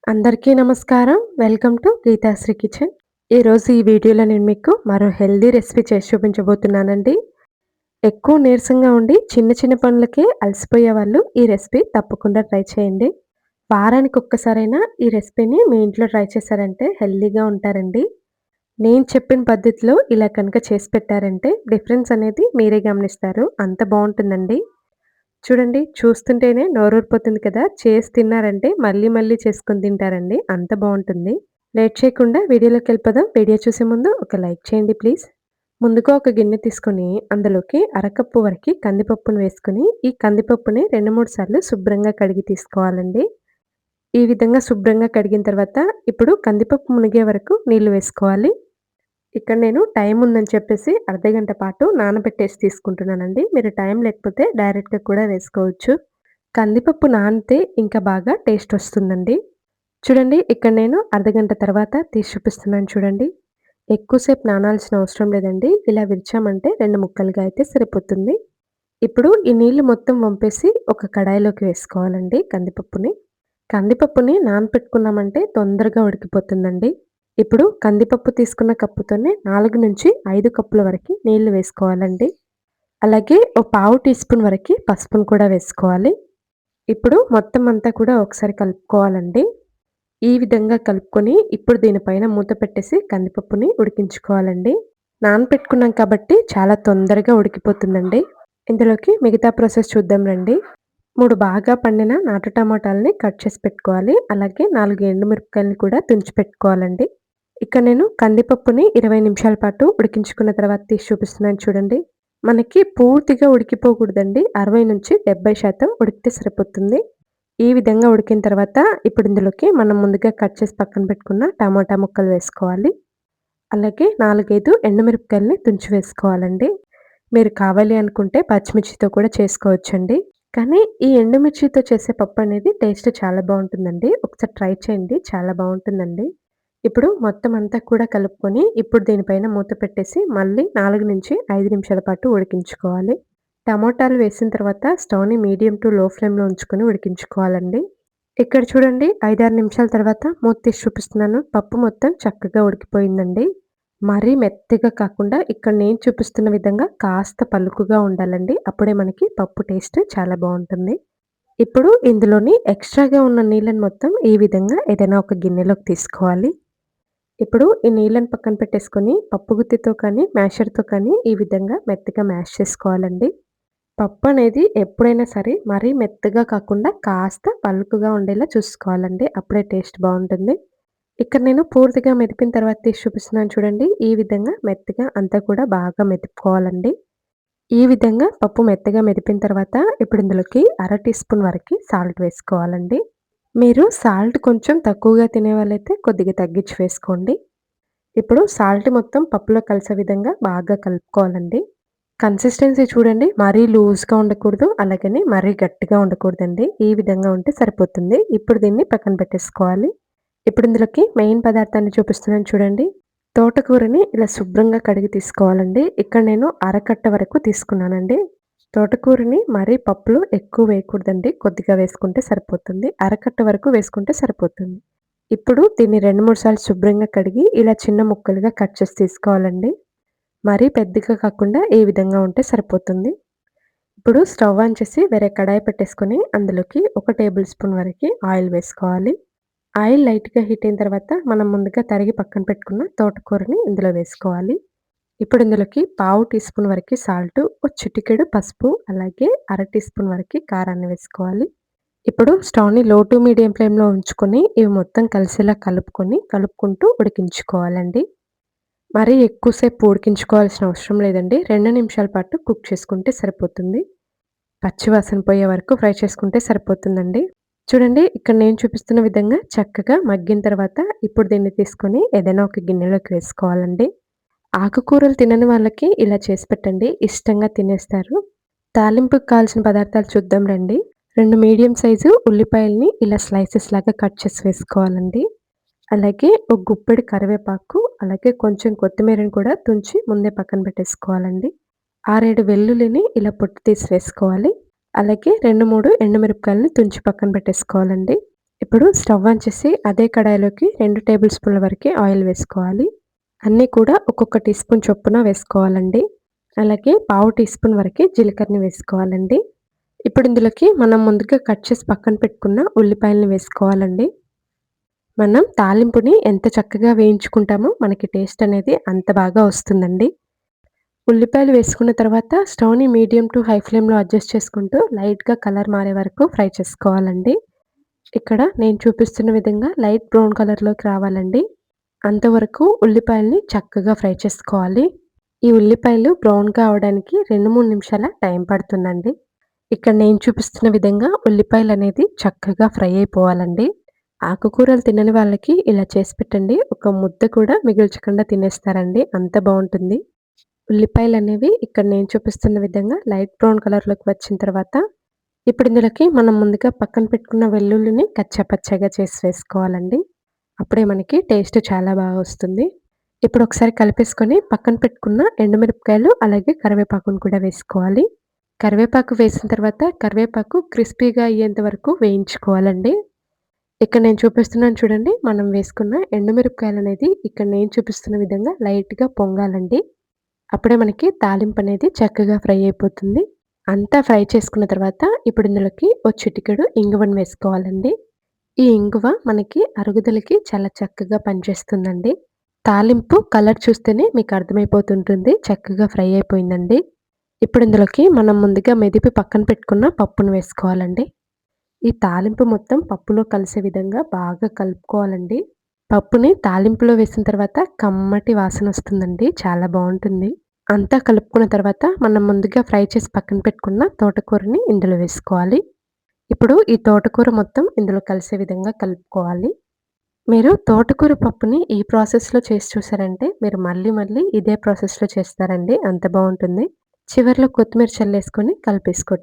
అందరికీ నమస్కారం. Welcome to Geethasri kitchen. ఈరోజు ఈ వీడియోలో నేను మీకు మరో హెల్తీ రెసిపీ చేసి చూపించబోతున్నానండి. ఎక్కువ నీరసంగా ఉండి చిన్న చిన్న పనులకే అలసిపోయే వాళ్ళు ఈ రెసిపీ తప్పకుండా ట్రై చేయండి. వారానికి ఒక్కసారైనా ఈ రెసిపీని మీ ఇంట్లో ట్రై చేశారంటే హెల్తీగా ఉంటారండి. నేను చెప్పిన పద్ధతిలో ఇలా కనుక చేసి పెట్టారంటే డిఫరెన్స్ అనేది మీరే గమనిస్తారు. అంత బావుంటుందండి. చూడండి చూస్తుంటేనే నోరూరిపోతుంది కదా! చేసి తిన్నారంటే మళ్ళీ మళ్ళీ చేసుకొని తింటారండి. అంత బావుంటుంది. లేట్ చేయకుండా వీడియోలోకెళ్ళిపోదాం. వీడియో చూసే ముందు ఒక లైక్ చేయండి ప్లీజ్. ముందుగా ఒక గిన్నె తీసుకొని అందులోకి అరకప్పు వరకి కందిపప్పును వేసుకొని, ఈ కందిపప్పుని 2, 3 సార్లు శుభ్రంగా కడిగి తీసుకోవాలండి. ఈ విధంగా శుభ్రంగా కడిగిన తర్వాత ఇప్పుడు కందిపప్పు మునిగే వరకు నీళ్లు వేసుకోవాలి. ఇక్కడ నేను టైం ఉందని చెప్పేసి అర్ధగంట పాటు నానబెట్టేసి తీసుకుంటున్నానండి. మీరు టైం లేకపోతే డైరెక్ట్‌గా కూడా వేసుకోవచ్చు. కందిపప్పు నానితే ఇంకా బాగా టేస్ట్ వస్తుందండి. చూడండి ఇక్కడ నేను అర్ధగంట తర్వాత తీసి చూపిస్తున్నాను చూడండి. ఎక్కువసేపు నానాల్సిన అవసరం లేదండి. ఇలా విరిచామంటే 2 ముక్కలుగా అయితే సరిపోతుంది. ఇప్పుడు ఈ నీళ్లు మొత్తం వంపేసి ఒక కడాయిలోకి వేసుకోవాలండి కందిపప్పుని. కందిపప్పుని నానపెట్టుకున్నామంటే తొందరగా ఉడికిపోతుందండి. ఇప్పుడు కందిపప్పు తీసుకున్న కప్పుతోనే 4-5 కప్పుల వరకి నీళ్లు వేసుకోవాలండి. అలాగే ఓ పావు టీ స్పూన్ వరకి పసుపును కూడా వేసుకోవాలి. ఇప్పుడు మొత్తం అంతా కూడా ఒకసారి కలుపుకోవాలండి. ఈ విధంగా కలుపుకొని ఇప్పుడు దీనిపైన మూత పెట్టేసి కందిపప్పుని ఉడికించుకోవాలండి. నానపెట్టుకున్నాం కాబట్టి చాలా తొందరగా ఉడికిపోతుందండి. ఇందులోకి మిగతా ప్రాసెస్ చూద్దాం రండి. 3 బాగా పండిన నాటు టమాటాలని కట్ చేసి పెట్టుకోవాలి. అలాగే 4 ఎండుమిరపకాయలని కూడా తుంచి పెట్టుకోవాలండి. ఇక్కడ నేను కందిపప్పుని 20 నిమిషాల పాటు ఉడికించుకున్న తర్వాత తీసి చూపిస్తున్నాను చూడండి. మనకి పూర్తిగా ఉడికిపోకూడదండి. 60-70% ఉడికితే సరిపోతుంది. ఈ విధంగా ఉడికిన తర్వాత ఇప్పుడు ఇందులోకి మనం ముందుగా కట్ చేసి పక్కన పెట్టుకున్న టమాటా ముక్కలు వేసుకోవాలి. అలాగే 4, 5 ఎండుమిరపకాయలని తుంచి వేసుకోవాలండి. మీరు కావాలి అనుకుంటే పచ్చిమిర్చితో కూడా చేసుకోవచ్చండి. కానీ ఈ ఎండుమిర్చితో చేసే పప్పు అనేది టేస్ట్ చాలా బావుంటుందండి. ఒకసారి ట్రై చేయండి. చాలా బావుంటుందండి. ఇప్పుడు మొత్తం అంతా కూడా కలుపుకొని ఇప్పుడు దీనిపైన మూత పెట్టేసి మళ్ళీ 4-5 నిమిషాల పాటు ఉడికించుకోవాలి. టమోటాలు వేసిన తర్వాత స్టవ్‌ని మీడియం టు లో ఫ్లేమ్‌లో ఉంచుకొని ఉడికించుకోవాలండి. ఇక్కడ చూడండి 5, 6 నిమిషాల తర్వాత మూత తీసి చూపిస్తున్నాను. పప్పు మొత్తం చక్కగా ఉడికిపోయిందండి. మరీ మెత్తగా కాకుండా ఇక్కడ నేను చూపిస్తున్న విధంగా కాస్త పలుకుగా ఉండాలండి. అప్పుడే మనకి పప్పు టేస్ట్ చాలా బావుంటుంది. ఇప్పుడు ఇందులోని ఎక్స్‌ట్రాగా ఉన్న నీళ్ళని మొత్తం ఈ విధంగా ఏదైనా ఒక గిన్నెలోకి తీసుకోవాలి. ఇప్పుడు ఈ నీళ్ళని పక్కన పెట్టేసుకొని పప్పు గుత్తితో కానీ, మ్యాషర్‌తో కానీ ఈ విధంగా మెత్తగా మ్యాష్ చేసుకోవాలండి. పప్పు అనేది ఎప్పుడైనా సరే మరీ మెత్తగా కాకుండా కాస్త పలుకుగా ఉండేలా చూసుకోవాలండి. అప్పుడే టేస్ట్ బావుంటుంది. ఇక్కడ నేను పూర్తిగా మెదిపిన తర్వాత తీసి చూపిస్తున్నాను చూడండి. ఈ విధంగా మెత్తగా అంతా కూడా బాగా మెదుపుకోవాలండి. ఈ విధంగా పప్పు మెత్తగా మెదిపిన తర్వాత ఇప్పుడు ఇందులోకి అర టీ స్పూన్ వరకి సాల్ట్ వేసుకోవాలండి. మీరు సాల్ట్ కొంచెం తక్కువగా తినేవాళ్ళైతే కొద్దిగా తగ్గించి వేసుకోండి. ఇప్పుడు సాల్ట్ మొత్తం పప్పులో కలిసే విధంగా బాగా కలుపుకోవాలండి. కన్సిస్టెన్సీ చూడండి మరీ లూజ్‌గా ఉండకూడదు. అలాగని మరీ గట్టిగా ఉండకూడదండి. ఈ విధంగా ఉంటే సరిపోతుంది. ఇప్పుడు దీన్ని పక్కన పెట్టేసుకోవాలి. ఇప్పుడు ఇందులోకి మెయిన్ పదార్థాన్ని చూపిస్తున్నాను చూడండి. తోటకూరని ఇలా శుభ్రంగా కడిగి తీసుకోవాలండి. ఇక్కడ నేను అరకట్ట వరకు తీసుకున్నానండి. తోటకూరని మరీ పప్పులో ఎక్కువ వేయకూడదండి. కొద్దిగా వేసుకుంటే సరిపోతుంది. అరకట్ట వరకు వేసుకుంటే సరిపోతుంది. ఇప్పుడు దీన్ని 2, 3 సార్లు శుభ్రంగా కడిగి ఇలా చిన్న ముక్కలుగా కట్ చేసి తీసుకోవాలండి. మరీ పెద్దగా కాకుండా ఈ విధంగా ఉంటే సరిపోతుంది. ఇప్పుడు స్టవ్ ఆన్ చేసి వేరే కడాయి పెట్టేసుకొని అందులోకి 1 టేబుల్ స్పూన్ వరకి ఆయిల్ వేసుకోవాలి. ఆయిల్ లైట్‌గా హీట్ అయిన తర్వాత మనం ముందుగా తరిగి పక్కన పెట్టుకున్న తోటకూరని ఇందులో వేసుకోవాలి. ఇప్పుడు ఇందులోకి పావు టీ స్పూన్ వరకి సాల్టు, ఓ చిటికెడు పసుపు, అలాగే అర టీ స్పూన్ వరకి కారాన్ని వేసుకోవాలి. ఇప్పుడు స్టవ్‌ని లో టు మీడియం ఫ్లేమ్‌లో ఉంచుకొని ఇవి మొత్తం కలిసేలా కలుపుకుంటూ ఉడికించుకోవాలండి. మరీ ఎక్కువ సేపు ఉడికించుకోవాల్సిన అవసరం లేదండి. 2 నిమిషాల పాటు కుక్ చేసుకుంటే సరిపోతుంది. పచ్చి వాసన పోయే వరకు ఫ్రై చేసుకుంటే సరిపోతుందండి. చూడండి ఇక్కడ నేను చూపిస్తున్న విధంగా చక్కగా మగ్గిన తర్వాత ఇప్పుడు దీన్ని తీసుకొని ఏదైనా ఒక గిన్నెలోకి వేసుకోవాలండి. ఆకుకూరలు తినని వాళ్ళకి ఇలా చేసి పెట్టండి. ఇష్టంగా తినేస్తారు. తాలింపుకి కావాల్సిన పదార్థాలు చూద్దాం రండి. 2 మీడియం సైజు ఉల్లిపాయల్ని ఇలా స్లైసెస్ లాగా కట్ చేసి వేసుకోవాలండి. అలాగే ఒక గుప్పెడు కరివేపాకు, అలాగే కొంచెం కొత్తిమీరని కూడా తుంచి ముందే పక్కన పెట్టేసుకోవాలండి. 6, 7 వెల్లుల్లిని ఇలా పొట్టు తీసి వేసుకోవాలి. అలాగే 2, 3 ఎండుమిరపకాయలని తుంచి పక్కన పెట్టేసుకోవాలండి. ఇప్పుడు స్టవ్ ఆన్ చేసి అదే కడాయిలోకి 2 టేబుల్ స్పూన్ల వరకి ఆయిల్ వేసుకోవాలి. అన్నీ కూడా ఒక్కొక్క టీ స్పూన్ చొప్పున వేసుకోవాలండి. అలాగే పావు టీ స్పూన్ వరకి జీలకర్రని వేసుకోవాలండి. ఇప్పుడు ఇందులోకి మనం ముందుగా కట్ చేసి పక్కన పెట్టుకున్న ఉల్లిపాయలని వేసుకోవాలండి. మనం తాలింపుని ఎంత చక్కగా వేయించుకుంటామో మనకి టేస్ట్ అనేది అంత బాగా వస్తుందండి. ఉల్లిపాయలు వేసుకున్న తర్వాత స్టవ్‌ని మీడియం టు హై ఫ్లేమ్‌లో అడ్జస్ట్ చేసుకుంటూ లైట్‌గా కలర్ మారే వరకు ఫ్రై చేసుకోవాలండి. ఇక్కడ నేను చూపిస్తున్న విధంగా లైట్ బ్రౌన్ కలర్‌లోకి రావాలండి. అంతవరకు ఉల్లిపాయల్ని చక్కగా ఫ్రై చేసుకోవాలి. ఈ ఉల్లిపాయలు బ్రౌన్‌గా అవ్వడానికి 2, 3 నిమిషాల టైం పడుతుందండి. ఇక్కడ నేను చూపిస్తున్న విధంగా ఉల్లిపాయలనేది చక్కగా ఫ్రై అయిపోవాలండి. ఆకుకూరలు తినని వాళ్ళకి ఇలా చేసి పెట్టండి. ఒక ముద్ద కూడా మిగిల్చకుండా తినేస్తారండి. అంత బావుంటుంది. ఉల్లిపాయలనేవి ఇక్కడ నేను చూపిస్తున్న విధంగా లైట్ బ్రౌన్ కలర్‌లోకి వచ్చిన తర్వాత, ఇప్పుడు ఇందులోకి మనం ముందుగా పక్కన పెట్టుకున్న వెల్లుల్లిని కచ్చా పచ్చాగా చేసి వేసుకోవాలండి. అప్పుడే మనకి టేస్ట్ చాలా బాగా వస్తుంది. ఇప్పుడు ఒకసారి కలిపేసుకొని పక్కన పెట్టుకున్న ఎండుమిరపకాయలు, అలాగే కరివేపాకును కూడా వేసుకోవాలి. కరివేపాకు వేసిన తర్వాత కరివేపాకు క్రిస్పీగా అయ్యేంత వరకు వేయించుకోవాలండి. ఇక్కడ నేను చూపిస్తున్నాను చూడండి. మనం వేసుకున్న ఎండుమిరపకాయలనేది ఇక్కడ నేను చూపిస్తున్న విధంగా లైట్‌గా పొంగాలండి. అప్పుడే మనకి తాలింపనేది చక్కగా ఫ్రై అయిపోతుంది. అంతా ఫ్రై చేసుకున్న తర్వాత ఇప్పుడు ఇందులోకి ఓ చిటికెడు ఇంగువను వేసుకోవాలండి. ఈ ఇంగువ మనకి అరుగుదలకి చాలా చక్కగా పనిచేస్తుందండి. తాలింపు కలర్ చూస్తేనే మీకు అర్థమైపోతుంటుంది. చక్కగా ఫ్రై అయిపోయిందండి. ఇప్పుడు ఇందులోకి మనం ముందుగా మెదిపి పక్కన పెట్టుకున్న పప్పును వేసుకోవాలండి. ఈ తాలింపు మొత్తం పప్పులో కలిసే విధంగా బాగా కలుపుకోవాలండి. పప్పుని తాలింపులో వేసిన తర్వాత కమ్మటి వాసనొస్తుందండి. చాలా బావుంటుంది. అంతా కలుపుకున్న తర్వాత మనం ముందుగా ఫ్రై చేసి పక్కన పెట్టుకున్న తోటకూరని ఇందులో వేసుకోవాలి. ఇప్పుడు ఈ తోటకూర మొత్తం ఇందులో కలిసే విధంగా కలుపుకోవాలి. మీరు తోటకూర పప్పుని ఈ ప్రాసెస్‌లో చేసి చూసారంటే మీరు మళ్ళీ మళ్ళీ ఇదే ప్రాసెస్‌లో చేస్తారండి. అంత బావుంటుంది. చివర్లో కొత్తిమీర చల్లేసుకొని కలిపేసుకోవటం.